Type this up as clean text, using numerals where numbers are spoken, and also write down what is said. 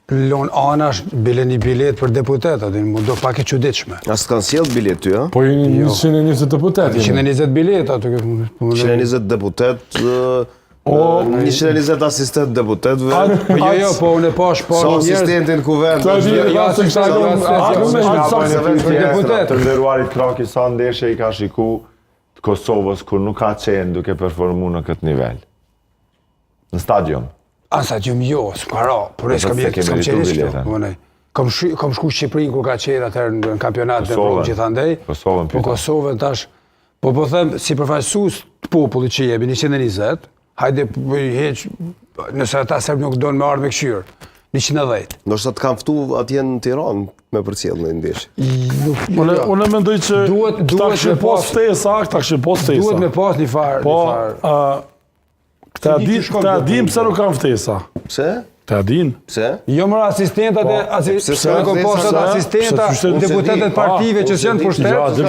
lon anash bile një bilet për deputet, aty më do pak e çuditshme. As kanë sjell bilet ty, a? Po 120 deputet. 120 bilet aty. 120 deputet, 120 asistent deputetëve. Jo, po unë e pash po Sa njerëz. asistentin kuvend. Të nderuarit Kraki, sa ndeshje i ka shiku të Kosovës kur nuk ka qenë duke performu në këtë nivel? Në stadion. Asa gjëm jo, s'ka ra, por e s'kam qenë shto. Kam shku Shqipërinë kur ka qenë atëherë në kampionat në gjithandej. Kosovën Po Kosovën tash, po them, si përfaqësues të popullit që jemi 120, hajde heq, nëse ata serb nuk donë me ardhë me këshyrë, 110. Ndoshta të kanë ftu atje në Tiranë me përcjell në ndeshje. Unë mendoj që këta kishin pas ftesa, Duhet me pas një farë. Po, këta dim pse nuk kanë ftesa. Pse? Këta din. Pse? Jo më asistentat e asistentat deputetet partive që janë për shtet.